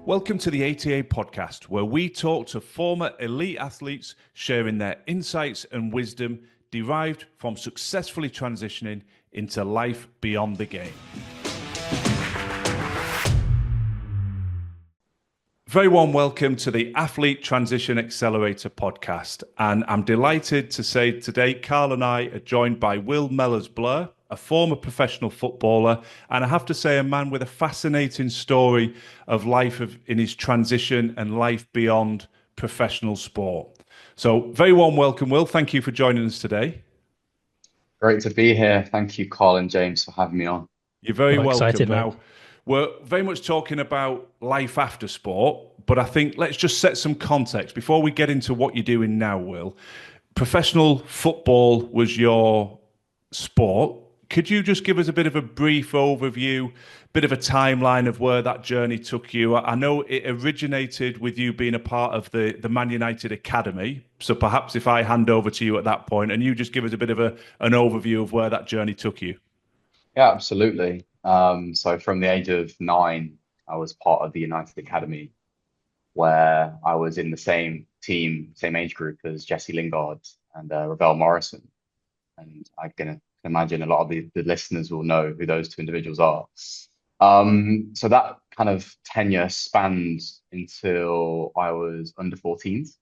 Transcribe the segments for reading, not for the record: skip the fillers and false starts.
Welcome to the ATA podcast, where we talk to former elite athletes sharing their insights and wisdom derived from successfully transitioning into life beyond the game. Very warm welcome to the Athlete Transition Accelerator podcast. And I'm delighted to say today, Carl and I are joined by Will Mellors-Blair, a former professional footballer, and I have to say a man with a fascinating story of life in his transition and life beyond professional sport. So very warm welcome, Will. Thank you for joining us today. Great to be here. Thank you, Carl and James, for having me on. You're very welcome. Excited, now, we're very much talking about life after sport, but I think let's just set some context before we get into what you're doing now, Will. Professional football was your sport. Could you just give us a bit of a brief overview, bit of a timeline of where that journey took you? I know it originated with you being a part of the Man United Academy. So perhaps if I hand over to you at that point and you just give us a bit of an overview of where that journey took you. Yeah, absolutely. So from the age of 9, I was part of the United Academy, where I was in the same team, same age group as Jesse Lingard and Ravel Morrison. And I can imagine a lot of the listeners will know who those two individuals are. So that kind of tenure spanned until I was under 14s. So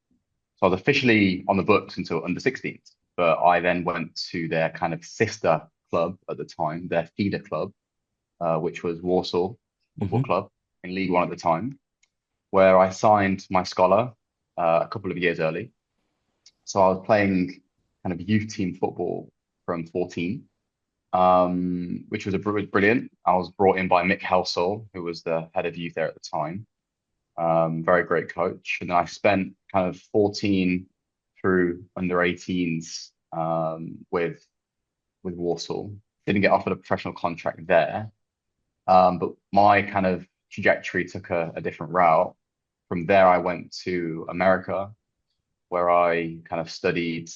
I was officially on the books until under 16s, but I then went to their kind of sister club at the time, their feeder club, which was Warsaw Football Club in League One at the time, where I signed my scholar a couple of years early. So I was playing kind of youth team football from 14, which was brilliant. I was brought in by Mick Helsall, who was the head of youth there at the time. Very great coach. And then I spent kind of 14 through under 18s with Warsaw. Didn't get offered a professional contract there, but my kind of trajectory took a different route. From there, I went to America, where I kind of studied.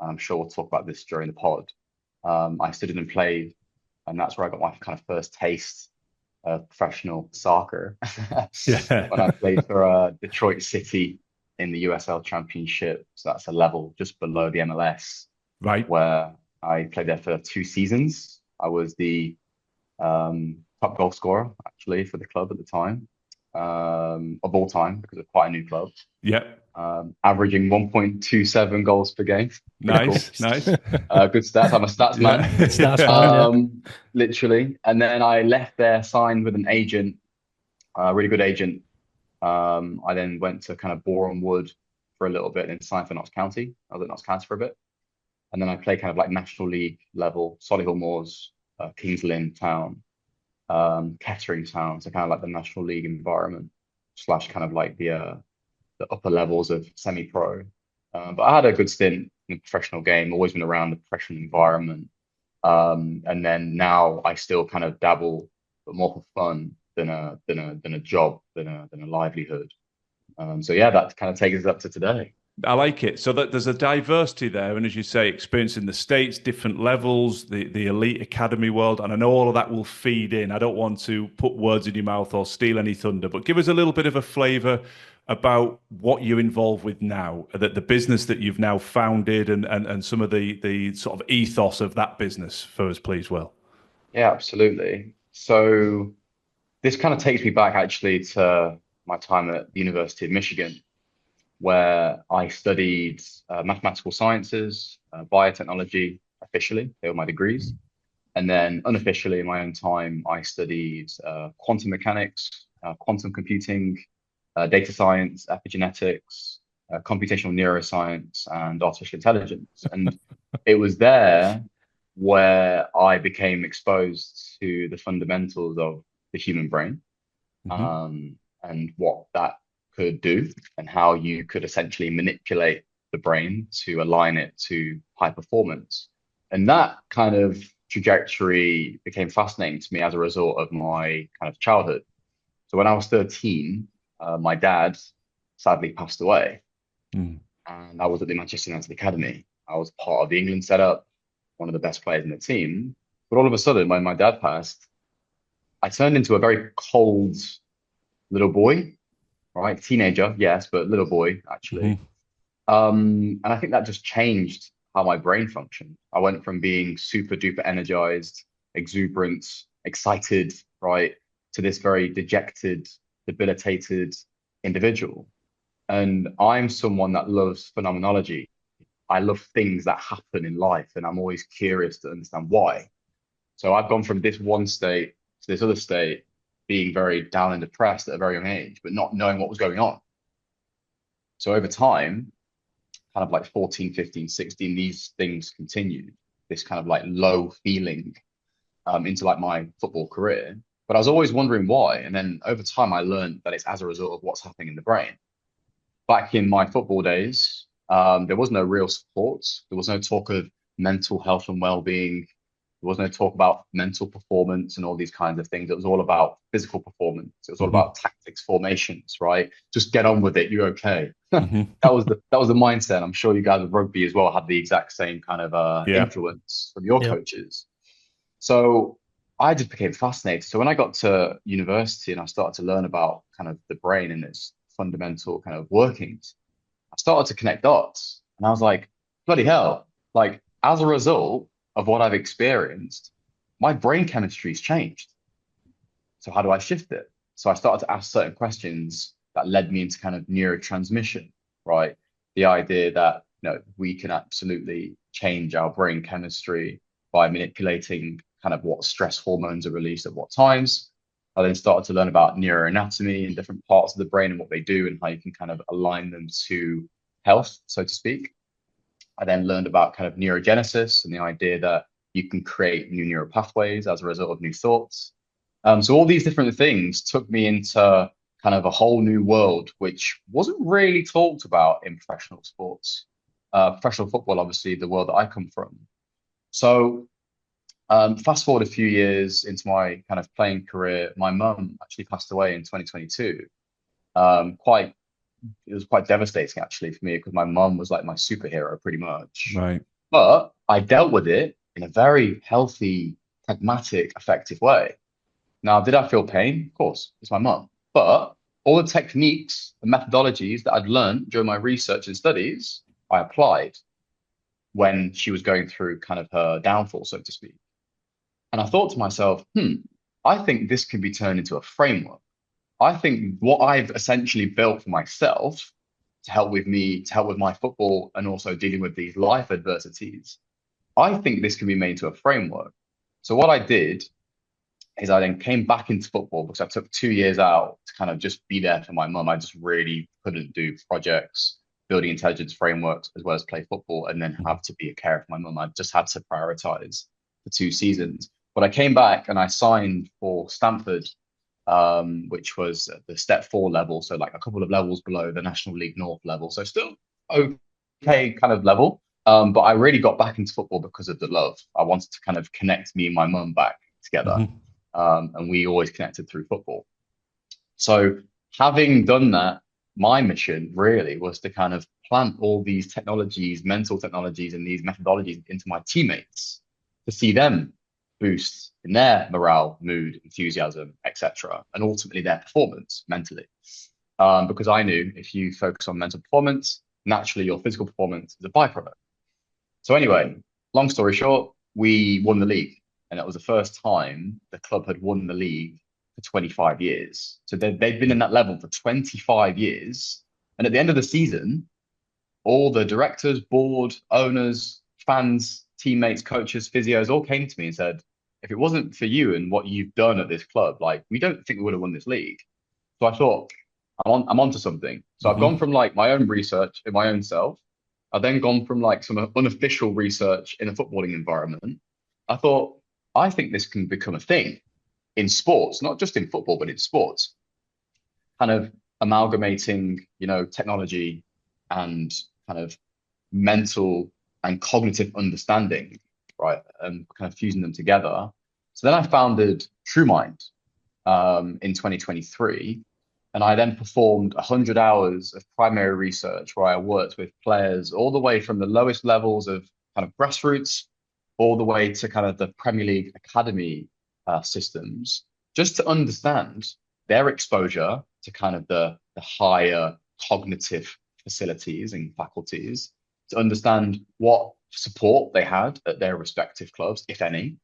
I'm sure we'll talk about this during the pod. I studied and played, and that's where I got my kind of first taste of professional soccer. When I played for Detroit City in the USL Championship. So that's a level just below the MLS, right? Where I played there for 2 seasons. I was the top goal scorer, actually, for the club at the time, of all time, because it's quite a new club. Yeah. Averaging 1.27 goals per game. Nice, cool. Nice. Good stats. I'm a stats man. Stats man, literally. And then I left there, signed with an agent, a really good agent. I then went to kind of Boreham Wood for a little bit and signed for Notts County. I was at Notts County for a bit. And then I played kind of like National League level, Solihull Moors, Kings Lynn Town, Kettering Town. So kind of like the National League environment / kind of like the upper levels of semi-pro. But I had a good stint in the professional game, always been around the professional environment. And then now I still kind of dabble, but more for fun than a job, than a livelihood. So yeah, that kind of takes us up to today. I like it. So that there's a diversity there. And as you say, experience in the States, different levels, the elite academy world. And I know all of that will feed in. I don't want to put words in your mouth or steal any thunder, but give us a little bit of a flavor about what you're involved with now, that the business that you've now founded and some of the sort of ethos of that business for us, please, Will. Yeah, absolutely. So this kind of takes me back actually to my time at the University of Michigan, where I studied mathematical sciences, biotechnology, officially, they were my degrees. And then unofficially in my own time, I studied quantum mechanics, quantum computing, data science, epigenetics, computational neuroscience, and artificial intelligence. And it was there where I became exposed to the fundamentals of the human brain, and what that could do and how you could essentially manipulate the brain to align it to high performance. And that kind of trajectory became fascinating to me as a result of my kind of childhood. So when I was 13, my dad sadly passed away. And I was at the Manchester United Academy. I was part of the England setup, one of the best players in the team. But all of a sudden, when my dad passed, I turned into a very cold little boy, right? Teenager, yes, but little boy, actually. Hmm. And I think that just changed how my brain functioned. I went from being super duper energized, exuberant, excited, right, to this very dejected, debilitated individual. And I'm someone that loves phenomenology. I love things that happen in life, and I'm always curious to understand why. So I've gone from this one state to this other state, being very down and depressed at a very young age, but not knowing what was going on. So over time, kind of like 14, 15, 16, these things continued, this kind of like low feeling into like my football career. But I was always wondering why. And then over time, I learned that it's as a result of what's happening in the brain. Back in my football days, there was no real support. There was no talk of mental health and well-being. There was no talk about mental performance and all these kinds of things. It was all about physical performance. It was all Hmm. about tactics, formations, right? Just get on with it. You're okay. Hmm. That was the mindset. I'm sure you guys with rugby as well had the exact same kind of Yeah. influence from your Yeah. coaches. So I just became fascinated. So when I got to university and I started to learn about kind of the brain and its fundamental kind of workings, I started to connect dots. And I was like, bloody hell, like as a result of what I've experienced, my brain chemistry's changed. So how do I shift it? So I started to ask certain questions that led me into kind of neurotransmission, right? The idea that we can absolutely change our brain chemistry by manipulating kind of what stress hormones are released at what times. I then started to learn about neuroanatomy and different parts of the brain and what they do and how you can kind of align them to health, so to speak. I then learned about kind of neurogenesis and the idea that you can create new neural pathways as a result of new thoughts. So all these different things took me into kind of a whole new world, which wasn't really talked about in professional sports. Professional football, obviously, the world that I come from. So fast forward a few years into my kind of playing career, my mum actually passed away in 2022. Quite It was quite devastating actually for me because my mum was like my superhero pretty much. Right. But I dealt with it in a very healthy, pragmatic, effective way. Now, did I feel pain? Of course, it's my mum. But all the techniques and methodologies that I'd learned during my research and studies, I applied when she was going through kind of her downfall, so to speak. And I thought to myself, I think this can be turned into a framework. I think what I've essentially built for myself to help with my football and also dealing with these life adversities, I think this can be made to a framework. So what I did is I then came back into football because I took 2 years out to kind of just be there for my mum. I just really couldn't do projects, building intelligence frameworks, as well as play football, and then Mhm. have to be a carer for my mum. I just had to prioritize the 2 seasons. But I came back and I signed for Stanford, which was at the step 4 level, so like a couple of levels below the National League North level. So still okay kind of level. But I really got back into football because of the love. I wanted to kind of connect me and my mum back together. Mhm. And we always connected through football. So having done that, my mission really was to kind of plant all these technologies, mental technologies, and these methodologies into my teammates to see them boost in their morale, mood, enthusiasm, etc., and ultimately their performance mentally. Because I knew if you focus on mental performance, naturally your physical performance is a byproduct. So anyway, long story short, we won the league, and it was the first time the club had won the league for 25 years. So they'd been in that level for 25 years. And at the end of the season, all the directors, board, owners, fans, teammates, coaches, physios all came to me and said, if it wasn't for you and what you've done at this club, like we don't think we would have won this league. So I thought, I'm onto something. So I've gone Mhm. from like my own research in my own self. I've then gone from like some unofficial research in a footballing environment. I thought, I think this can become a thing in sports, not just in football, but in sports, kind of amalgamating, technology and kind of mental and cognitive understanding, right? And kind of fusing them together. So then I founded TrueMind in 2023. And I then performed 100 hours of primary research where I worked with players all the way from the lowest levels of kind of grassroots all the way to kind of the Premier League academy systems, just to understand their exposure to kind of the higher cognitive facilities and faculties, to understand what support they had at their respective clubs, if any.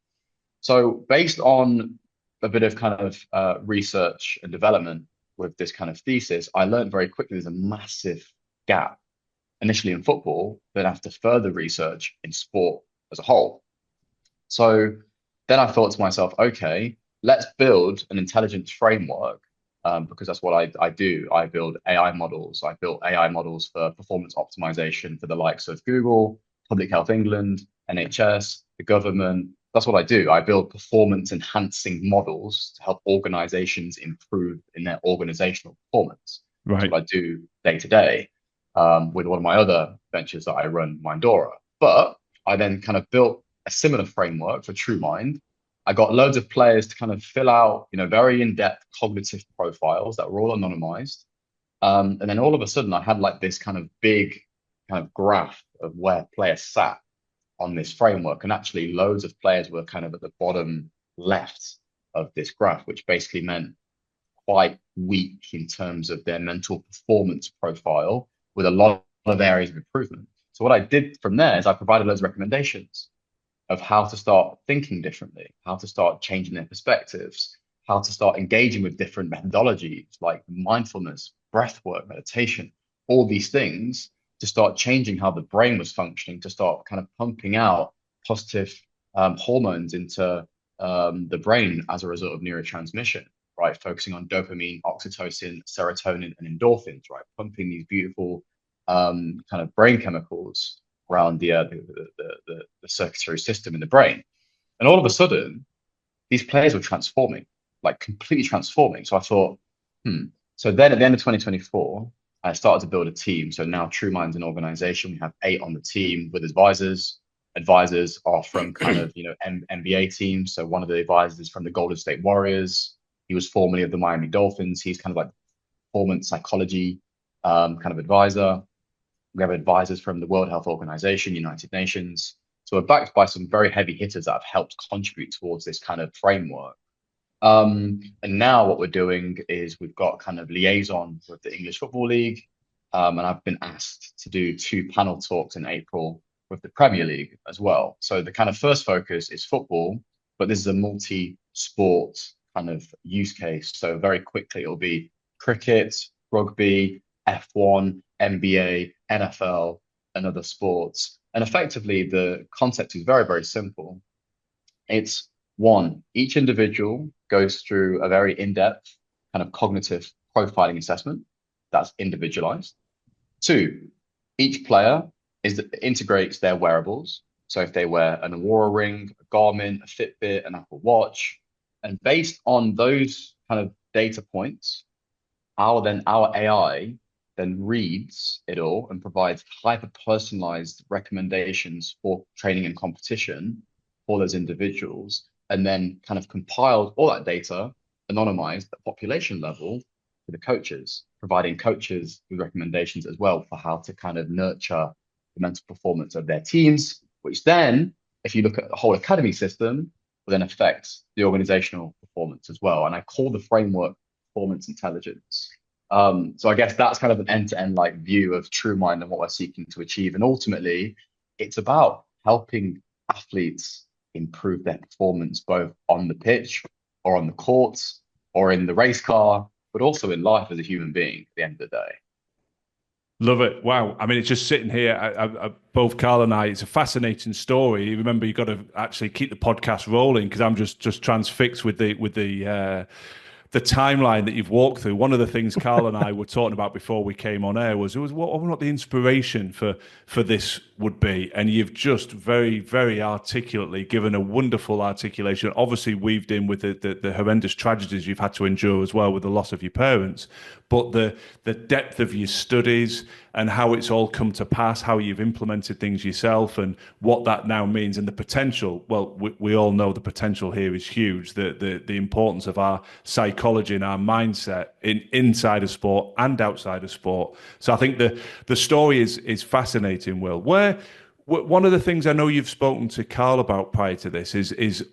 So based on a bit of kind of research and development with this kind of thesis, I learned very quickly there's a massive gap initially in football, then after further research in sport as a whole. So then I thought to myself, okay, let's build an intelligence framework, because that's what I do. I build AI models. I built AI models for performance optimization for the likes of Google, Public Health England, NHS, the government. That's what I do. I build performance enhancing models to help organizations improve in their organizational performance. That's Right. what I do day to day, with one of my other ventures that I run, Mindora. But I then kind of built a similar framework for TrueMind. I got loads of players to kind of fill out, very in-depth cognitive profiles that were all anonymized. And then all of a sudden I had like this kind of big kind of graph of where players sat on this framework. And actually loads of players were kind of at the bottom left of this graph, which basically meant quite weak in terms of their mental performance profile with a lot of areas of improvement. So what I did from there is I provided loads of recommendations of how to start thinking differently, how to start changing their perspectives, how to start engaging with different methodologies like mindfulness, breath work, meditation, all these things to start changing how the brain was functioning, to start kind of pumping out positive hormones into the brain as a result of neurotransmission, right? Focusing on dopamine, oxytocin, serotonin, and endorphins, right? Pumping these beautiful kind of brain chemicals around the circulatory system in the brain. And all of a sudden, these players were transforming, like completely transforming. So I thought, So then at the end of 2024, I started to build a team. So now TrueMind's an organization. We have 8 on the team with advisors. Advisors are from kind of, NBA teams. So one of the advisors is from the Golden State Warriors. He was formerly of the Miami Dolphins. He's kind of like performance psychology kind of advisor. We have advisors from the World Health Organization, United Nations. So we're backed by some very heavy hitters that have helped contribute towards this kind of framework. And now what we're doing is we've got kind of liaison with the English Football League. And I've been asked to do 2 panel talks in April with the Premier League as well. So the kind of first focus is football, but this is a multi-sport kind of use case. So very quickly it'll be cricket, rugby, F1, NBA, NFL, and other sports. And effectively, the concept is very, very simple. It's one, each individual goes through a very in-depth kind of cognitive profiling assessment that's individualized. 2, each player integrates their wearables. So if they wear an Aurora ring, a Garmin, a Fitbit, an Apple Watch, and based on those kind of data points, our AI then reads it all and provides hyper-personalized recommendations for training and competition for those individuals, and then kind of compiled all that data, anonymized at population level for the coaches, providing coaches with recommendations as well for how to kind of nurture the mental performance of their teams, which then, if you look at the whole academy system, will then affect the organizational performance as well. And I call the framework performance intelligence. So I guess that's kind of an end-to-end like view of TrueMind and what we're seeking to achieve. And ultimately, it's about helping athletes improve their performance both on the pitch or on the courts or in the race car, but also in life as a human being at the end of the day. Love it. Wow. I mean, it's just sitting here. Both Carl and I, it's a fascinating story. Remember, you've got to actually keep the podcast rolling because I'm just transfixed with the timeline that you've walked through. One of the things Carl and I were talking about before we came on air was what the inspiration for this would be. And you've just very, very articulately given a wonderful articulation, obviously weaved in with the horrendous tragedies you've had to endure as well with the loss of your parents, but the depth of your studies and how it's all come to pass, how you've implemented things yourself and what that now means and the potential. Well, we all know the potential here is huge, the importance of our psychology and our mindset inside of sport and outside of sport. So I think the story is fascinating, Will. One of the things I know you've spoken to Carl about prior to this is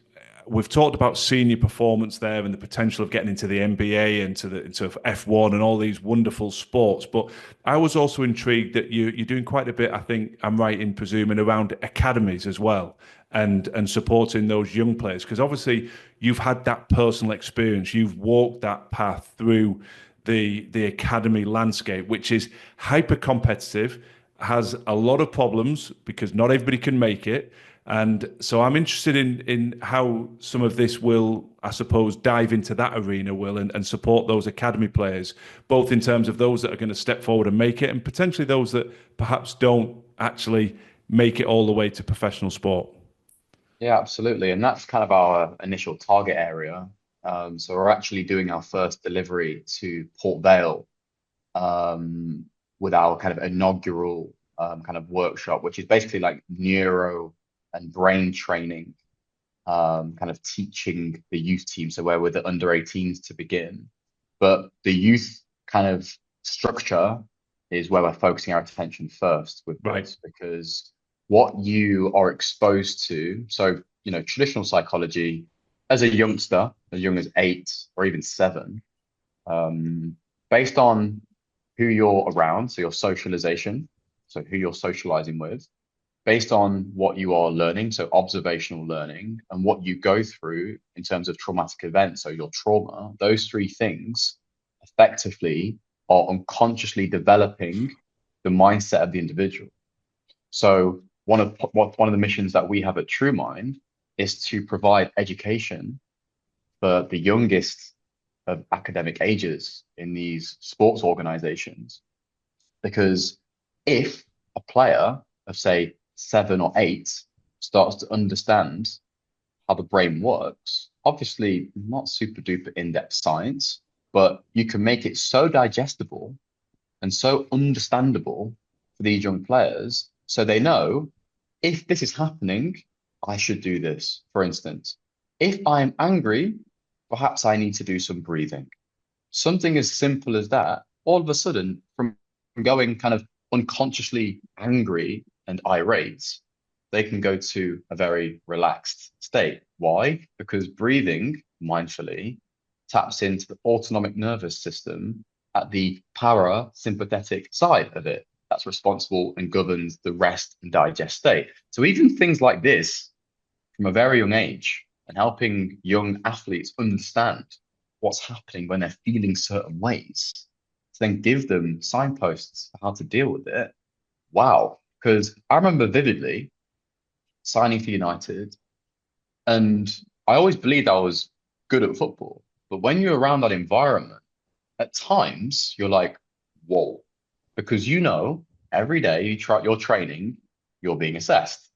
we've talked about senior performance there and the potential of getting into the NBA and into F1 and all these wonderful sports. But I was also intrigued that you're doing quite a bit, I think I'm right in presuming, around academies as well and supporting those young players. Because obviously you've had that personal experience, you've walked that path through the academy landscape, which is hyper competitive, has a lot of problems because not everybody can make it. And so I'm interested in how some of this will, I suppose, dive into that arena, Will, and support those academy players, both in terms of those that are going to step forward and make it, and potentially those that perhaps don't actually make it all the way to professional sport. Yeah, absolutely. And that's kind of our initial target area. So we're actually doing our first delivery to Port Vale um, with our kind of inaugural kind of workshop, which is basically like neuro and brain training, kind of teaching the youth team. So where we're the under 18s to begin, but the youth kind of structure is where we're focusing our attention first with Right. this, because what you are exposed to, so traditional psychology as a youngster, as young as 8 or even 7, um, based on who you're around, so your socialization, so who you're socializing with, based on what you are learning, so observational learning, and what you go through in terms of traumatic events, so your trauma, those three things effectively are unconsciously developing the mindset of the individual. So one of the missions that we have at TrueMind is to provide education for the youngest of academic ages in these sports organizations. Because if a player of, say, 7 or 8 starts to understand how the brain works, obviously not super duper in-depth science, but you can make it so digestible and so understandable for these young players so they know, if this is happening, I should do this. For instance, if I'm angry, perhaps I need to do some breathing. Something as simple as that, all of a sudden, from going kind of unconsciously angry and irate, they can go to a very relaxed state. Why? Because breathing mindfully taps into the autonomic nervous system at the parasympathetic side of it. That's responsible and governs the rest and digest state. So even things like this from a very young age, and helping young athletes understand what's happening when they're feeling certain ways, to then give them signposts for how to deal with it. Wow. Because I remember vividly signing for United, and I always believed I was good at football. But when you're around that environment, at times you're like, whoa, because every day you're training, you're being assessed.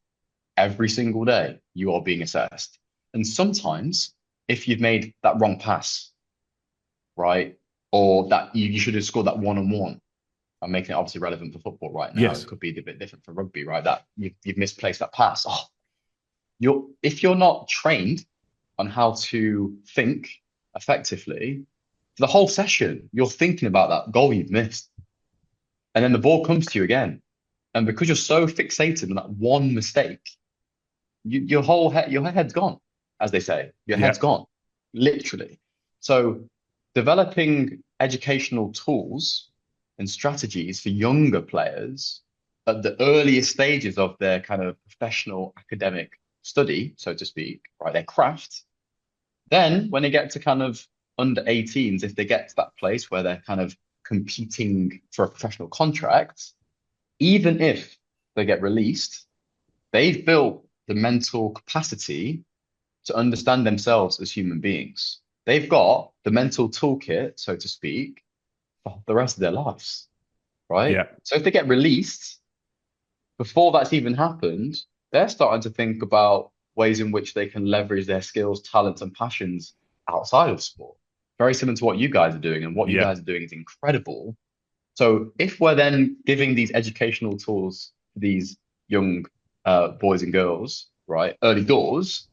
Every single day you are being assessed. And sometimes if you've made that wrong pass, right, or that you should have scored that 1-on-1, I'm making it obviously relevant for football right now. It Yes. could be a bit different for rugby, right? That you've misplaced that pass. Oh, if you're not trained on how to think effectively, for the whole session, you're thinking about that goal you've missed. And then the ball comes to you again. And because you're so fixated on that one mistake, your head's gone, as they say. Your Yeah. head's gone, literally. So developing educational tools and strategies for younger players at the earliest stages of their kind of professional academic study, so to speak, right, their craft. Then when they get to kind of under 18s, if they get to that place where they're kind of competing for a professional contract, even if they get released, they've built the mental capacity to understand themselves as human beings. They've got the mental toolkit, so to speak, for the rest of their lives, right? Yeah. So if they get released, before that's even happened, they're starting to think about ways in which they can leverage their skills, talents, and passions outside of sport. Very similar to what you guys are doing, and what you Yeah. guys are doing is incredible. So if we're then giving these educational tools to these young boys and girls, right, early doors,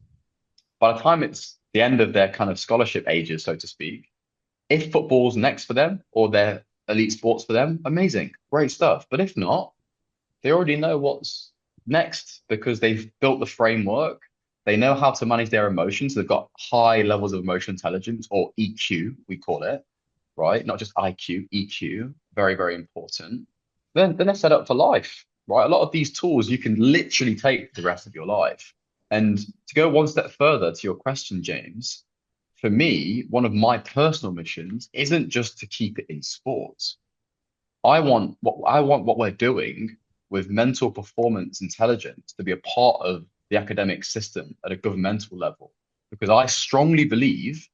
by the time it's the end of their kind of scholarship ages, so to speak, if football's next for them or their elite sports for them, amazing, great stuff. But if not, they already know what's next because they've built the framework, They know how to manage their emotions. They've got high levels of emotional intelligence, or EQ, we call it, right? Not just IQ, EQ. Very, very important. Then they're set up for life, right? A lot of these tools you can literally take the rest of your life. And to go one step further to your question, James, for me, one of my personal missions isn't just to keep it in sports. I want what we're doing with mental performance intelligence to be a part of the academic system at a governmental level, because I strongly believe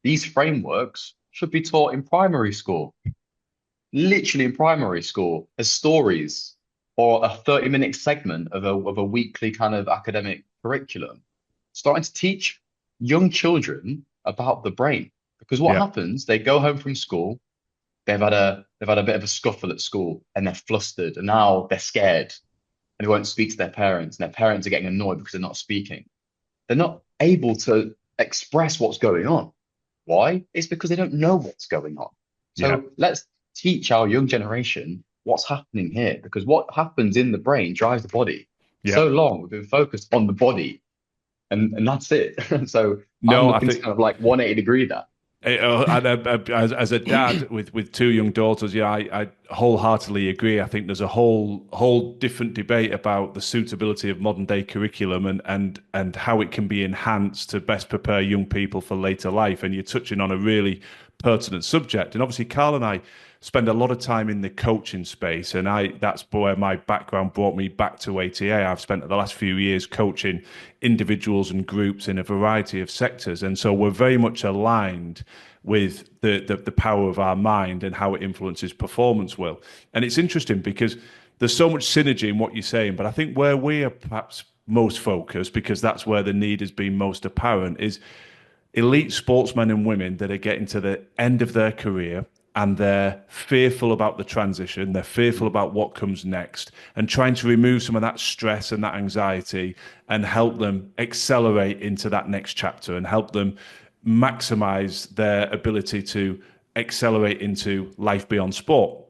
these frameworks should be taught in primary school, literally in primary school, as stories or a 30-minute segment of a weekly kind of academic curriculum, starting to teach young children about the brain. Because what Yeah. happens, they go home from school, they've had a bit of a scuffle at school and they're flustered and now they're scared and they won't speak to their parents and their parents are getting annoyed because they're not speaking. They're not able to express what's going on. Why? It's because they don't know what's going on. Yeah. So let's teach our young generation what's happening here, because what happens in the brain drives the body. Yeah. So long we've been focused on the body, and that's it. So I'm No, I looking to think kind of like 180 degree that. as a dad with two young daughters, yeah, I wholeheartedly agree. I think there's a whole different debate about the suitability of modern day curriculum and how it can be enhanced to best prepare young people for later life. And you're touching on a really pertinent subject. And obviously, Carl and I spend a lot of time in the coaching space, and that's where my background brought me back to ATA. I've spent the last few years coaching individuals and groups in a variety of sectors, and so we're very much aligned with the power of our mind and how it influences performance. Will, and it's interesting because there's so much synergy in what you're saying, but I think where we are perhaps most focused, because that's where the need has been most apparent, is elite sportsmen and women that are getting to the end of their career and they're fearful about the transition, they're fearful about what comes next, and trying to remove some of that stress and that anxiety and help them accelerate into that next chapter and help them maximize their ability to accelerate into life beyond sport.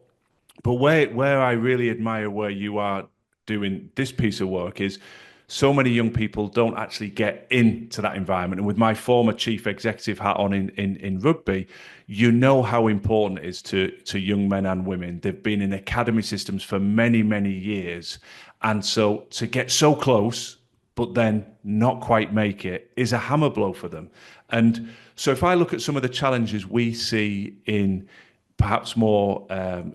But where I really admire where you are doing this piece of work is so many young people don't actually get into that environment. And with my former chief executive hat on in rugby, you know how important it is to young men and women. They've been in academy systems for many, many years. And so to get so close, but then not quite make it is a hammer blow for them. And so if I look at some of the challenges we see in perhaps more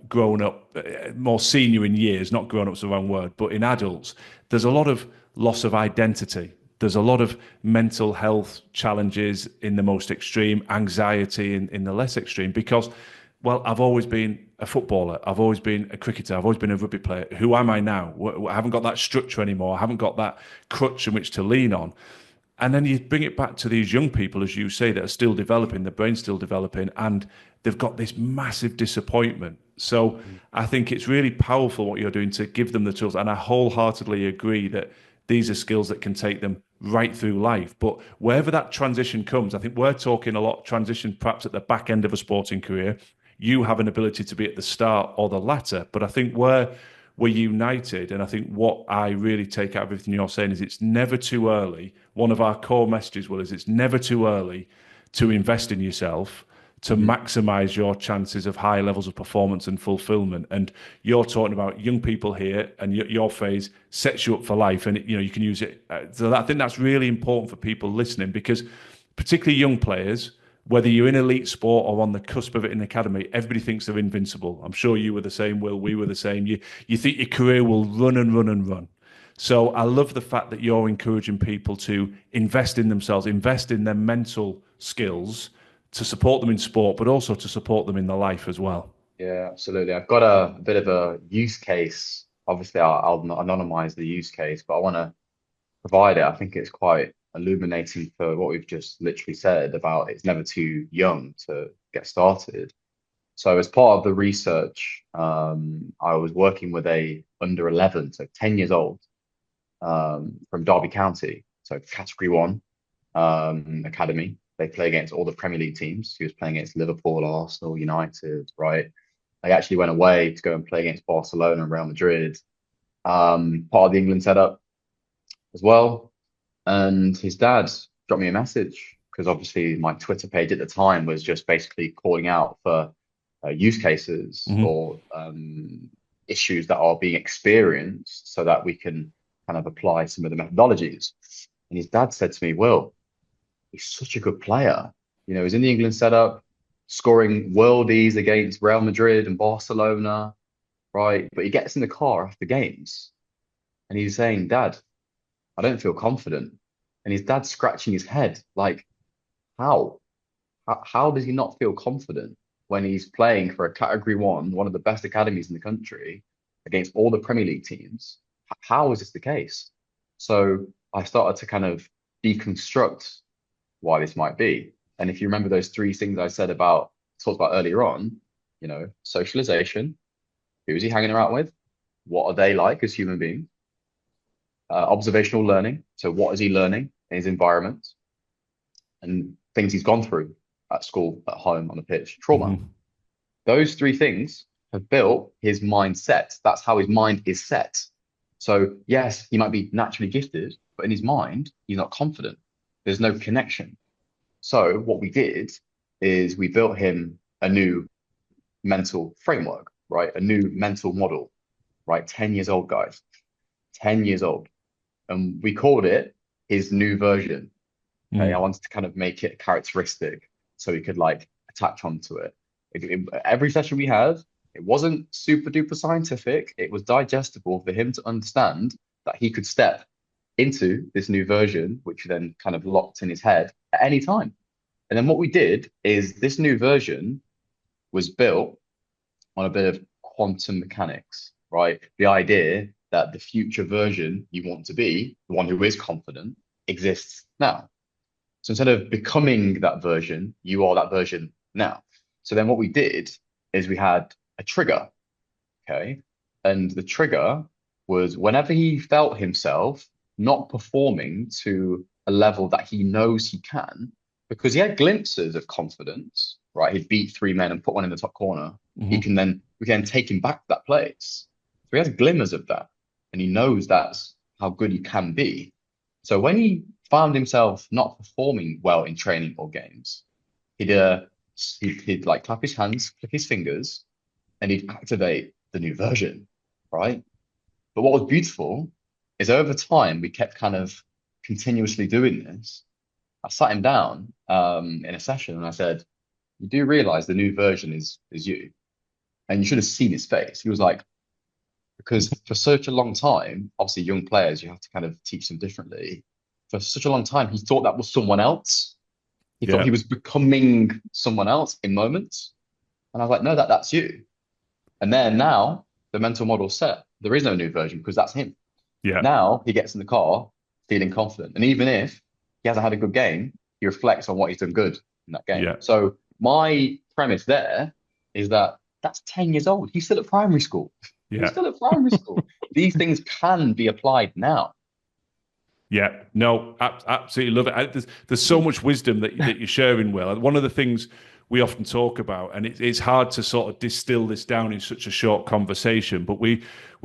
grown up, more senior in years, not grown up's the wrong word, but in adults, there's a lot of loss of identity. There's a lot of mental health challenges in the most extreme, anxiety in the less extreme, because, well, I've always been a footballer. I've always been a cricketer. I've always been a rugby player. Who am I now? I haven't got that structure anymore. I haven't got that crutch in which to lean on. And then you bring it back to these young people, as you say, that are still developing, the brain's still developing, and they've got this massive disappointment. So I think it's really powerful what you're doing to give them the tools. And I wholeheartedly agree that these are skills that can take them right through life. But wherever that transition comes, I think we're talking a lot transition perhaps at the back end of a sporting career. You have an ability to be at the start or the latter. But I think where we're united, and I think what I really take out of everything you're saying is it's never too early. One of our core messages, Will, is it's never too early to invest in yourself, to Mhm. maximize your chances of high levels of performance and fulfillment. And you're talking about young people here, and your phrase sets you up for life, and you can use it. So I think that's really important for people listening, because particularly young players, whether you're in elite sport or on the cusp of it in the academy, everybody thinks they're invincible. I'm sure you were the same, Will. We were the same. You think your career will run and run and run. So I love the fact that you're encouraging people to invest in themselves, invest in their mental skills to support them in sport, but also to support them in their life as well. Yeah, absolutely. I've got a bit of a use case. Obviously, I'll not anonymize the use case, but I want to provide it. I think it's quite illuminating for what we've just literally said about it's never too young to get started. So, as part of the research, I was working with a under 11, so 10 years old, from Derby County, so Category One academy. They play against all the Premier League teams. He was playing against Liverpool, Arsenal, United, right? I actually went away to go and play against Barcelona and Real Madrid, part of the England setup as well. And his dad dropped me a message because obviously my Twitter page at the time was just basically calling out for use cases Hmm. or issues that are being experienced so that we can kind of apply some of the methodologies. And his dad said to me, Will, he's such a good player. He's in the England setup, scoring worldies against Real Madrid and Barcelona, right? But he gets in the car after games and he's saying, Dad, I don't feel confident. And his dad's scratching his head, like, how? How does he not feel confident when he's playing for a category one of the best academies in the country against all the Premier League teams? How is this the case? So I started to kind of deconstruct why this might be. And if you remember those three things I said about talked about earlier on, socialization, who's he hanging out with? What are they like as human beings? Observational learning. So what is he learning in his environment and things he's gone through at school, at home, on the pitch, trauma. Hmm. Those three things have built his mindset. That's how his mind is set. So yes, he might be naturally gifted, but in his mind, he's not confident. There's no connection. So what we did is we built him a new mental framework, right? A new mental model, right? 10 years old, guys, 10 years old. And we called it his new version. Okay. I Mm. wanted to kind of make it characteristic so he could like attach onto it. Every session we had, it wasn't super duper scientific. It was digestible for him to understand that he could step into this new version, which then kind of locked in his head at any time. And then what we did is this new version was built on a bit of quantum mechanics, right? The idea that the future version you want to be, the one who is confident, exists now. So instead of becoming that version, you are that version now. So then what we did is we had a trigger, okay? And the trigger was whenever he felt himself not performing to a level that he knows he can, because he had glimpses of confidence, right? He'd beat three men and put one in the top corner. Hmm. We can take him back to that place. So he has glimmers of that, and he knows that's how good he can be. So when he found himself not performing well in training or games, he'd he'd like clap his hands, click his fingers, and he'd activate the new version, right? But what was beautiful is over time we kept kind of continuously doing this. I sat him down in a session and I said, "You do realize the new version is you?" And you should have seen his face. He was like, because for such a long time, obviously young players, you have to kind of teach them differently. For such a long time, he thought that was someone else. He thought Yeah. he was becoming someone else in moments. And I was like, no, that's you. And then now the mental model's set. There is no new version because that's him. Yeah. Now he gets in the car feeling confident. And even if he hasn't had a good game, he reflects on what he's done good in that game. Yeah. So my premise there is that that's 10 years old. He's still at primary school. He's Yeah. still at primary school. These things can be applied now. Yeah, no, absolutely love it. There's so much wisdom that you're sharing, Will. And one of the things we often talk about, and it's hard to sort of distill this down in such a short conversation, but we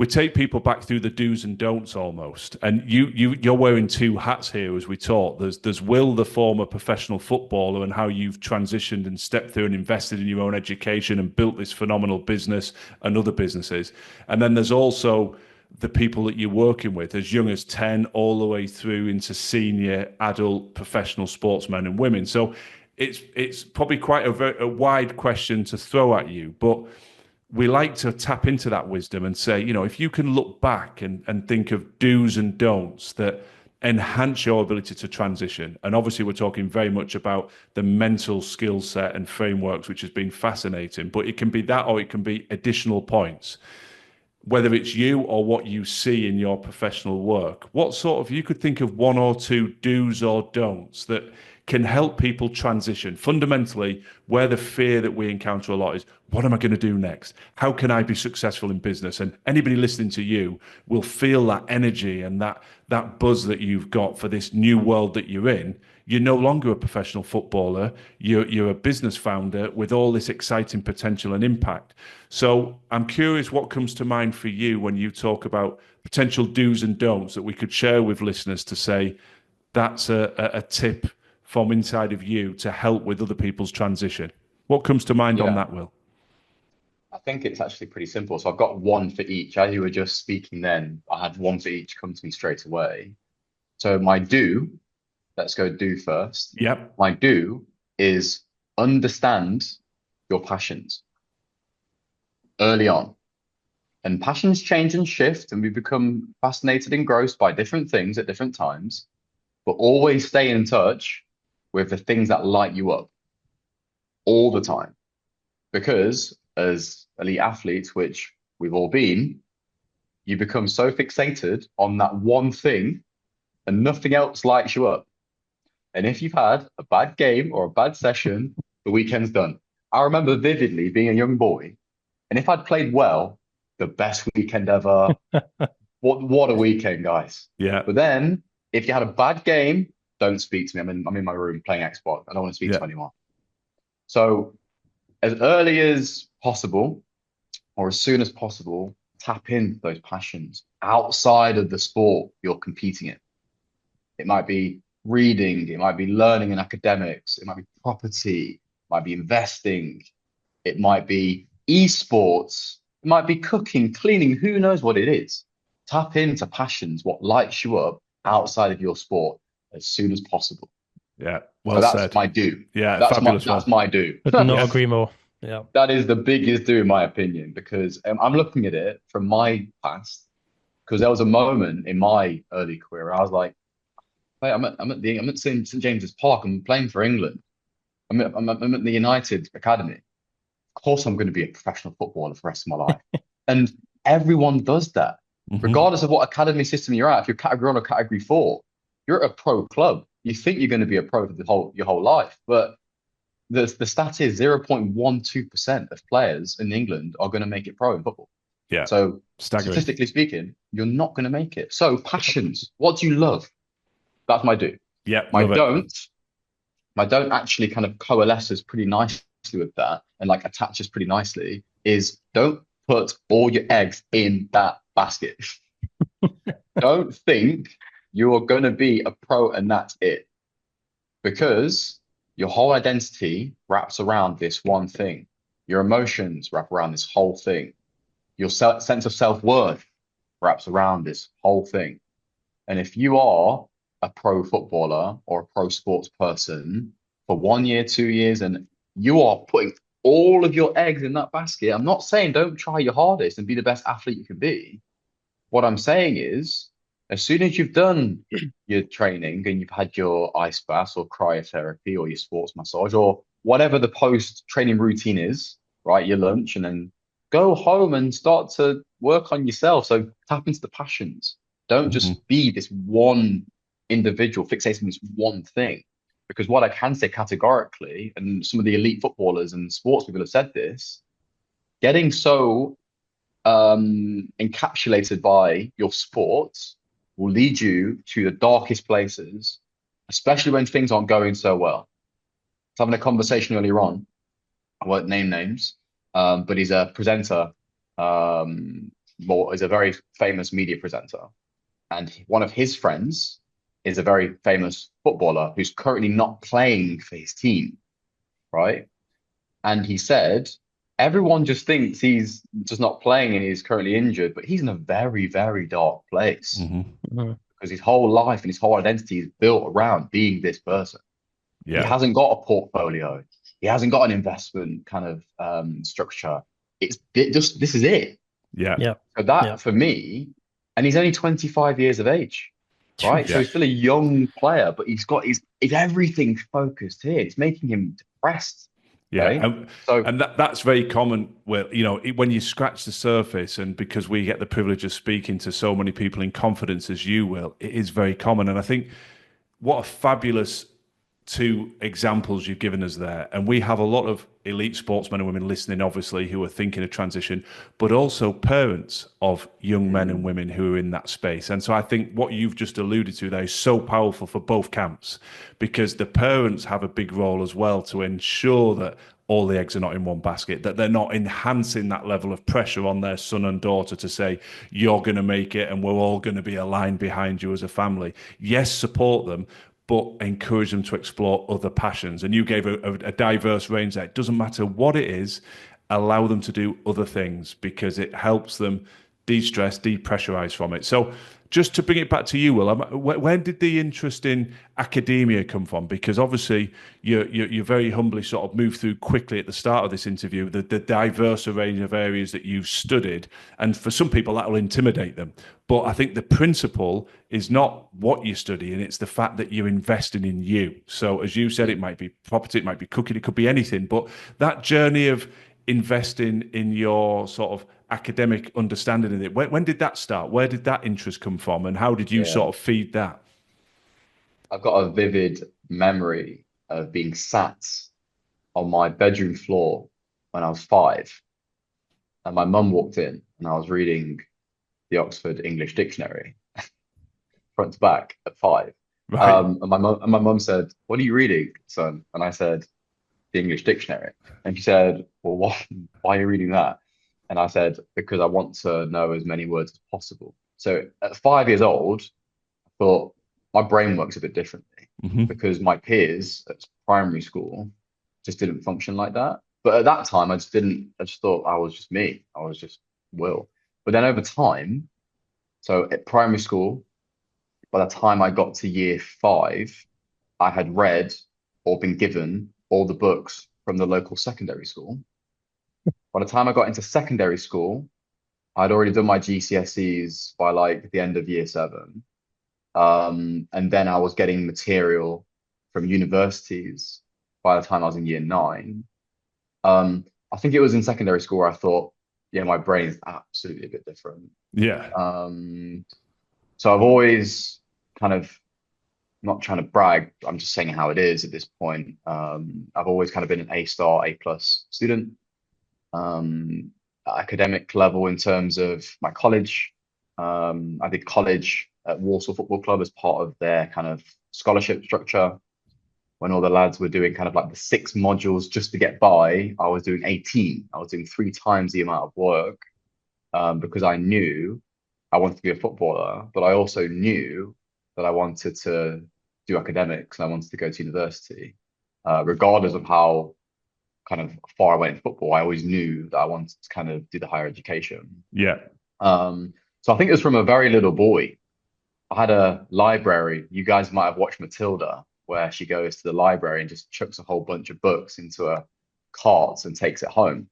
take people back through the do's and don'ts almost. And you're wearing two hats here as we talk. There's Will, the former professional footballer, and how you've transitioned and stepped through and invested in your own education and built this phenomenal business and other businesses. And then there's also the people that you're working with as young as 10 all the way through into senior adult professional sportsmen and women. So it's probably quite a wide question to throw at you, but we like to tap into that wisdom and say, if you can look back and think of do's and don'ts that enhance your ability to transition. And obviously we're talking very much about the mental skill set and frameworks, which has been fascinating, but it can be that, or it can be additional points, whether it's you or what you see in your professional work. What sort of, you could think of one or two do's or don'ts that can help people transition. Fundamentally, where the fear that we encounter a lot is, what am I going to do next? How can I be successful in business? And anybody listening to you will feel that energy and that buzz that you've got for this new world that you're in. You're no longer a professional footballer. You're a business founder with all this exciting potential and impact. So I'm curious what comes to mind for you when you talk about potential do's and don'ts that we could share with listeners to say, that's a tip from inside of you to help with other people's transition? What comes to mind on Yeah, that, Will? I think it's actually pretty simple. So I've got one for each. As you were just speaking then, I had one for each come to me straight away. So my do, let's go do first. Yep. My do is understand your passions early on. And passions change and shift, and we become fascinated and engrossed by different things at different times, but always stay in touch with the things that light you up all the time. Because as elite athletes, which we've all been, you become so fixated on that one thing and nothing else lights you up. And if you've had a bad game or a bad session, the weekend's done. I remember vividly being a young boy, and if I'd played well, the best weekend ever. What a weekend, guys. Yeah. But then if you had a bad game, don't speak to me. I'm in my room playing Xbox. I don't want to speak Yeah. to anyone. So as early as possible or as soon as possible, tap into those passions outside of the sport you're competing in. It might be reading, it might be learning in academics, it might be property, it might be investing, it might be esports, it might be cooking, cleaning, who knows what it is. Tap into passions, what lights you up outside of your sport as soon as possible. Yeah. So Well that's said. my do. Yeah. That's my Fabulous that's one. my do. Could not Yeah. agree more. Yeah. That is the biggest do in my opinion, because I'm looking at it from my past. Because there was a moment in my early career where I was like, hey, I'm at St James's Park. I'm playing for England. I'm at the United Academy. Of course, I'm going to be a professional footballer for the rest of my life. And everyone does that, Mhm. regardless of what academy system you're at. If you're category 1 or category 4, you're at a pro club. You think you're going to be a pro for your whole life, but the stat is 0.12% of players in England are going to make it pro in football. Yeah. So Staggering. statistically speaking, you're not going to make it. So passions, what do you love? That's my do. Yeah. My Love it. don't, my don't actually kind of coalesces pretty nicely with that and like attaches pretty nicely is don't put all your eggs in that basket. Don't think you are going to be a pro and that's it. Because your whole identity wraps around this one thing. Your emotions wrap around this whole thing. Your sense of self-worth wraps around this whole thing. And if you are a pro footballer or a pro sports person for 1 year, 2 years, and you are putting all of your eggs in that basket, I'm not saying don't try your hardest and be the best athlete you can be. What I'm saying is, as soon as you've done your training and you've had your ice bath or cryotherapy or your sports massage or whatever the post-training routine is, right? Your lunch, and then go home and start to work on yourself. So tap into the passions. Don't Mhm. just be this one individual fixated on this one thing. Because what I can say categorically, and some of the elite footballers and sports people have said this, getting so encapsulated by your sports will lead you to the darkest places, especially when things aren't going so well. I was having a conversation earlier on. I won't name names, but he's a presenter, is a very famous media presenter. And one of his friends is a very famous footballer who's currently not playing for his team, right? And he said, everyone just thinks he's just not playing and he's currently injured, but he's in a very, very dark place Mhm. Mhm. because his whole life and his whole identity is built around being this person. He Yeah. hasn't got a portfolio. He hasn't got an investment kind of structure. Just this is it. Yeah. Yeah. So that Yeah. for me, and he's only 25 years of age, right? So Yeah. he's still a young player, but he's got his everything focused here. It's making him depressed. Yeah, Okay. So and that's very common. Well, when you scratch the surface, and because we get the privilege of speaking to so many people in confidence as you will, it is very common. And I think what a fabulous two examples you've given us there. And we have a lot of elite sportsmen and women listening, obviously, who are thinking of transition, but also parents of young men and women who are in that space. And so I think what you've just alluded to there is so powerful for both camps, because the parents have a big role as well to ensure that all the eggs are not in one basket, that they're not enhancing that level of pressure on their son and daughter to say, you're going to make it and we're all going to be aligned behind you as a family. Yes, support them, but encourage them to explore other passions. And you gave a diverse range there. It doesn't matter what it is, allow them to do other things, because it helps them de-stress, depressurize from it. So just to bring it back to you, Will, when did the interest in academia come from? Because obviously you very humbly sort of moved through quickly at the start of this interview, the diverse range of areas that you've studied. And for some people, that will intimidate them. But I think the principle is not what you study, and it's the fact that you're investing in you. So as you said, it might be property, it might be cooking, it could be anything. But that journey of investing in your sort of academic understanding of it, when did that start? Where did that interest come from? And how did you Yeah. sort of feed that? I've got a vivid memory of being sat on my bedroom floor when I was 5, and my mum walked in, and I was reading the Oxford English Dictionary front to back at 5. Right. And my mum said, "What are you reading, son?" And I said, "The English Dictionary." And she said, "Well, why are you reading that?" And I said, "Because I want to know as many words as possible." So at 5 years old, I thought my brain works a bit differently, Hmm. because my peers at primary school just didn't function like that. But at that time, I just didn't, I just thought I was just me. I was just Will. But then over time, so at primary school, by the time I got to year 5, I had read or been given all the books from the local secondary school. By the time I got into secondary school, I'd already done my GCSEs by like the end of year 7. And then I was getting material from universities by the time I was in year 9. I think it was in secondary school where I thought, yeah, my brain is absolutely a bit different. Yeah. Um, so I've always kind of, not trying to brag, I'm just saying how it is at this point. I've always kind of been an A star, A plus student. Academic level in terms of my college. I did college at Warsaw Football Club as part of their kind of scholarship structure. When all the lads were doing kind of like the 6 modules just to get by, I was doing 18. I was doing 3 times the amount of work, because I knew I wanted to be a footballer, but I also knew that I wanted to do academics and I wanted to go to university. Regardless of how kind of far I went in football, I always knew that I wanted to kind of do the higher education. Yeah. So I think it was from a very little boy. I had a library. You guys might have watched Matilda, where she goes to the library and just chucks a whole bunch of books into a cart and takes it home.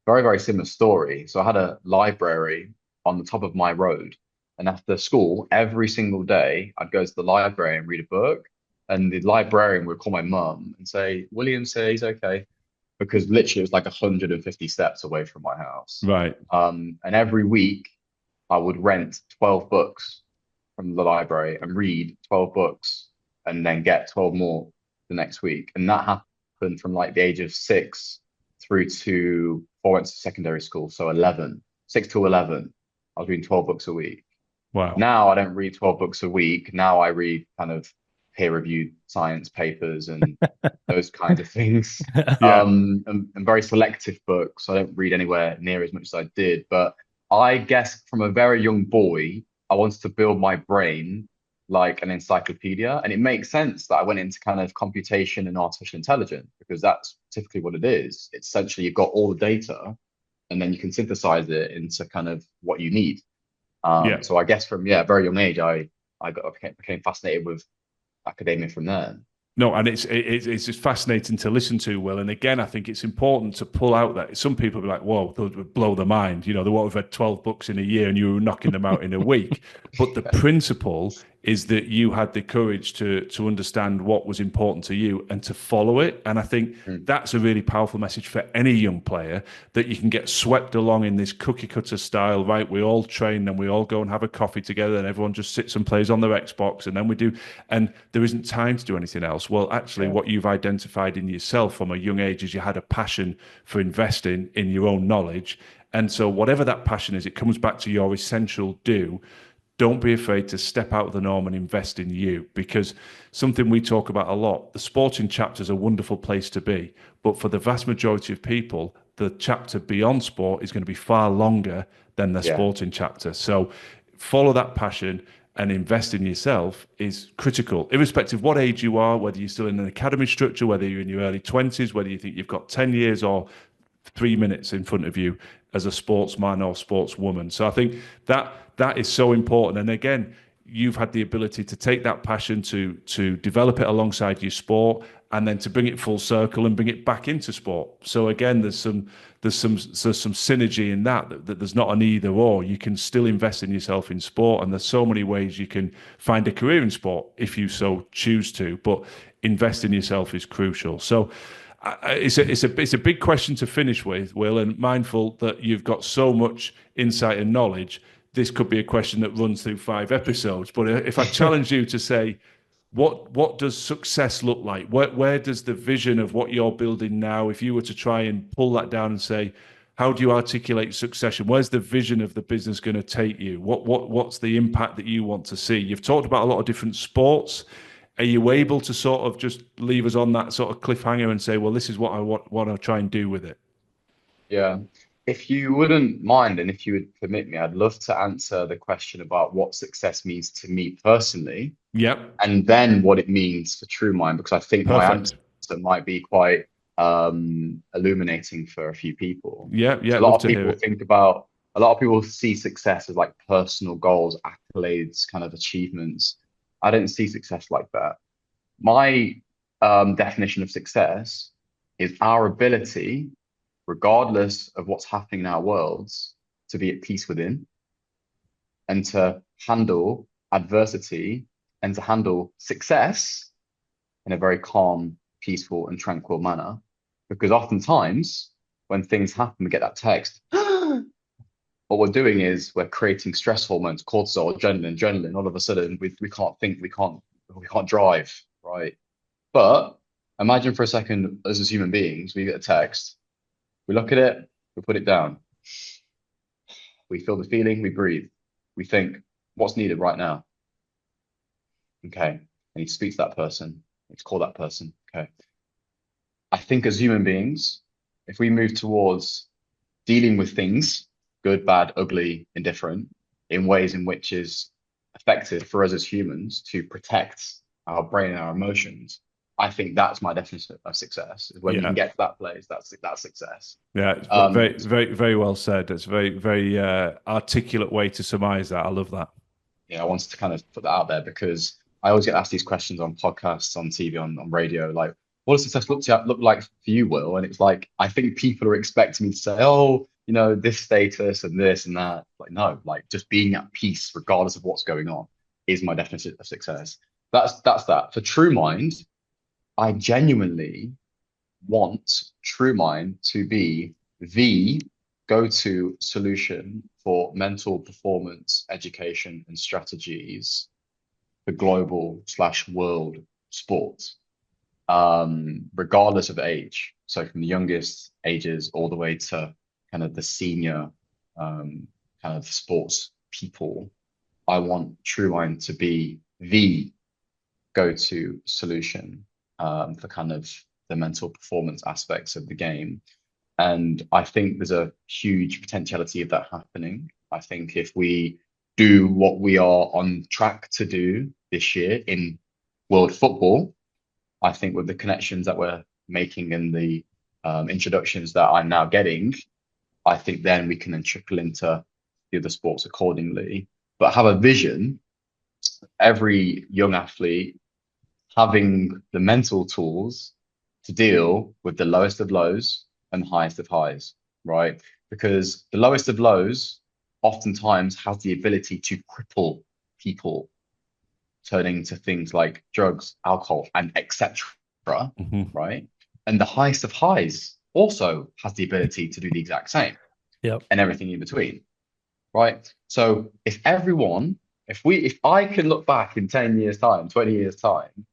Very, very similar story. So I had a library on the top of my road. And after school, every single day, I'd go to the library and read a book. And the librarian would call my mum and say, "William says he's okay," because literally it was like 150 steps away from my house. Right. And every week I would rent 12 books from the library and read 12 books and then get 12 more the next week. And that happened from like the age of 6 through to before I went to secondary school. So 11, 6 to 11, I was reading 12 books a week. Wow. Now I don't read 12 books a week. Now I read kind of peer-reviewed science papers and those kinds of things. Yeah. And very selective books. I don't read anywhere near as much as I did. But I guess from a very young boy, I wanted to build my brain like an encyclopedia. And it makes sense that I went into kind of computation and artificial intelligence, because that's typically what it is. It's essentially you've got all the data and then you can synthesize it into kind of what you need. Yeah. So I guess from a very young age, became fascinated with academia from there. No, and it's just fascinating to listen to, Will. And again, I think it's important to pull out that some people be like, "Whoa, that would blow their mind." You know, they won't have read 12 books in a year, and you were knocking them out in a week. But the principle is that you had the courage to understand what was important to you and to follow it. And I think Mm. that's a really powerful message for any young player, that you can get swept along in this cookie cutter style, right? We all train and we all go and have a coffee together and everyone just sits and plays on their Xbox and then we do, and there isn't time to do anything else. Well, actually, Yeah. what you've identified in yourself from a young age is you had a passion for investing in your own knowledge. And so, whatever that passion is, it comes back to your essential do. Don't be afraid to step out of the norm and invest in you, because something we talk about a lot, the sporting chapter is a wonderful place to be. But for the vast majority of people, the chapter beyond sport is going to be far longer than the Yeah. sporting chapter. So follow that passion and invest in yourself is critical, irrespective of what age you are, whether you're still in an academy structure, whether you're in your early 20s, whether you think you've got 10 years or 3 minutes in front of you as a sportsman or sportswoman. So I think that is so important. And again, you've had the ability to take that passion to develop it alongside your sport and then to bring it full circle and bring it back into sport. So again, there's some synergy in that there's not an either or. You can still invest in yourself in sport, and there's so many ways you can find a career in sport if you so choose to. But invest in yourself is crucial. So it's a big question to finish with, Will, and mindful that you've got so much insight and knowledge. This could be a question that runs through 5 episodes. But if I challenge you to say, what does success look like? Where does the vision of what you're building now, if you were to try and pull that down and say, how do you articulate succession? Where's the vision of the business going to take you? What's the impact that you want to see? You've talked about a lot of different sports. Are you able to sort of just leave us on that sort of cliffhanger and say, well, this is what I want to try and do with it? Yeah. If you wouldn't mind and if you would permit me, I'd love to answer the question about what success means to me personally, Yep. and then what it means for TrueMind, because I think my answer Perfect. might be quite illuminating for a few people. Yeah. Yeah. So Love to hear it. a lot of people see success as like personal goals, accolades, kind of achievements. I don't see success like that. My definition of success is our ability, regardless of what's happening in our worlds, to be at peace within and to handle adversity and to handle success in a very calm, peaceful, and tranquil manner. Because oftentimes, when things happen, we get that text. What we're doing is we're creating stress hormones, cortisol, adrenaline. All of a sudden, we can't think, we can't drive, right? But imagine for a second, as human beings, we get a text, we look at it, we put it down, we feel the feeling, we breathe, we think, what's needed right now? Okay, I need to speak to that person, I need to call that person. Okay. I think as human beings, if we move towards dealing with things, good, bad, ugly, indifferent, in ways in which is effective for us as humans to protect our brain and our emotions, I think that's my definition of success. Is when we Yeah. can get to that place, that's success. Yeah. It's Um, very, very, very well said. It's a very, very articulate way to surmise that. I love that. yeah, I wanted to kind of put that out there because I always get asked these questions on podcasts, on TV, on radio, like, what does success look like for you, Will? And it's like, I think people are expecting me to say, oh, this status and this and that. Like, no, like just being at peace, regardless of what's going on, is my definition of success. That's that. For TrueMind, I genuinely want TrueMind to be the go-to solution for mental performance education and strategies for global slash world sports, regardless of age. So from the youngest ages all the way to kind of the senior kind of sports people, I want TrueMind to be the go-to solution for kind of the mental performance aspects of the game. And I think there's a huge potentiality of that happening. I think if we do what we are on track to do this year in world football, I think with the connections that we're making and the introductions that I'm now getting, I think then we can then trickle into the other sports accordingly. But have a vision, every young athlete having the mental tools to deal with the lowest of lows and highest of highs, right? Because the lowest of lows oftentimes has the ability to cripple people. turning to things like drugs, alcohol, and etc. Hmm. Right? And the highest of highs also has the ability to do the exact same, Yep. and everything in between. Right? So if I can look back in 10 years' time, 20 years' time,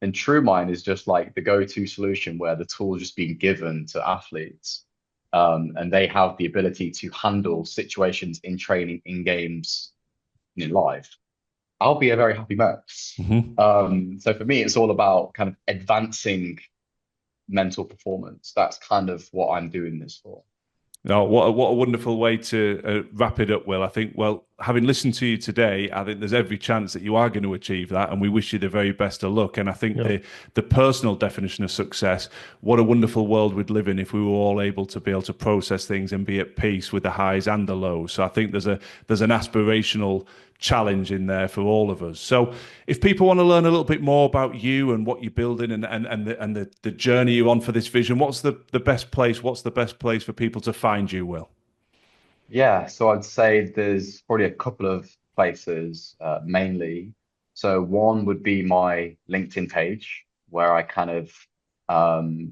and TrueMind is just like the go-to solution where the tool is just being given to athletes, and they have the ability to handle situations in training, in games, in live, I'll be a very happy man. Hmm. So for me, it's all about kind of advancing mental performance. That's kind of what I'm doing this for. No, what a wonderful way to wrap it up, Will. I think, well, having listened to you today, I think there's every chance that you are going to achieve that, and we wish you the very best of luck. And I think Yep. the personal definition of success, what a wonderful world we'd live in if we were all able to process things and be at peace with the highs and the lows. So I think there's an aspirational challenge in there for all of us. So if people want to learn a little bit more about you and what you're building and the journey you're on for this vision, what's the best place? What's the best place for people to find you, Will? Yeah, so I'd say there's probably a couple of places, mainly. So one would be my LinkedIn page, where I kind of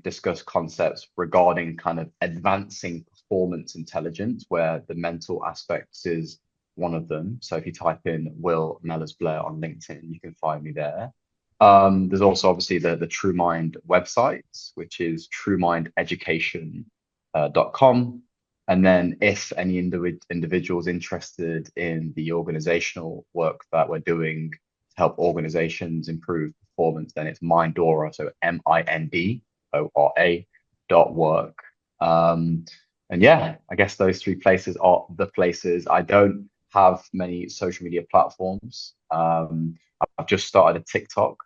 discuss concepts regarding kind of advancing performance intelligence, where the mental aspects is one of them. So if you type in Will Mellors-Blair on LinkedIn, you can find me there. There's also obviously the TrueMind website, which is truemindeducation.com. And then if any individuals interested in the organizational work that we're doing to help organizations improve performance, then it's Mindora, so Mindora.work. And yeah, I guess those three places are the places. I don't have many social media platforms. I've just started a TikTok,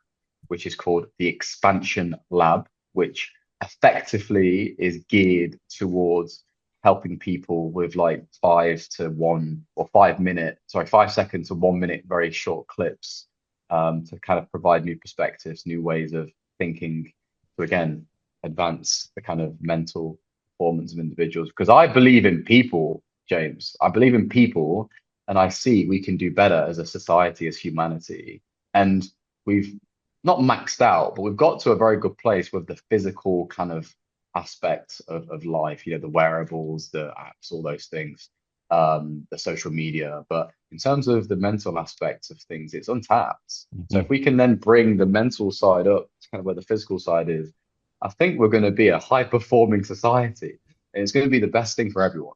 which is called the Expansion Lab, which effectively is geared towards helping people with like 5 second to 1 minute, very short clips, to kind of provide new perspectives, new ways of thinking to again advance the kind of mental performance of individuals. Because I believe in people, James. I believe in people, and I see we can do better as a society, as humanity. And we've not maxed out, but we've got to a very good place with the physical kind of aspects of life, the wearables, the apps, all those things, the social media. But in terms of the mental aspects of things, it's untapped. So if we can then bring the mental side up to kind of where the physical side is, I think we're going to be a high performing society, and it's going to be the best thing for everyone.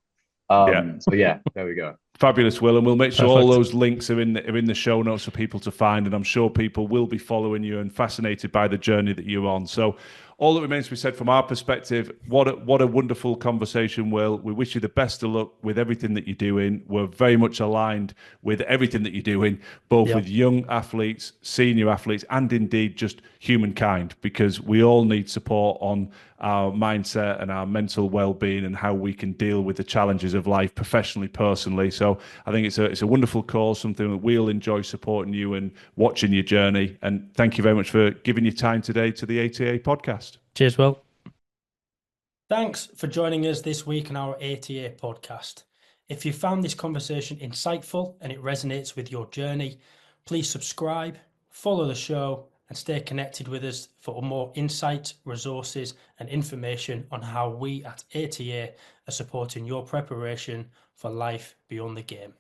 Yeah. So yeah, there we go. Fabulous, Will, and we'll make sure all Perfect. those links are in the show notes for people to find, and I'm sure people will be following you and fascinated by the journey that you're on. So all that remains to be said from our perspective, what a wonderful conversation, Will. We wish you the best of luck with everything that you're doing. We're very much aligned with everything that you're doing, both Yep. with young athletes, senior athletes, and indeed just humankind, because we all need support on our mindset and our mental well-being and how we can deal with the challenges of life professionally, personally. So I think it's a wonderful cause, something that we'll enjoy supporting you and watching your journey. And thank you very much for giving your time today to the ATA podcast. Cheers, Will. Thanks for joining us this week on our ATA podcast. If you found this conversation insightful and it resonates with your journey, please subscribe, follow the show, and stay connected with us for more insights, resources, and information on how we at ATA are supporting your preparation for life beyond the game.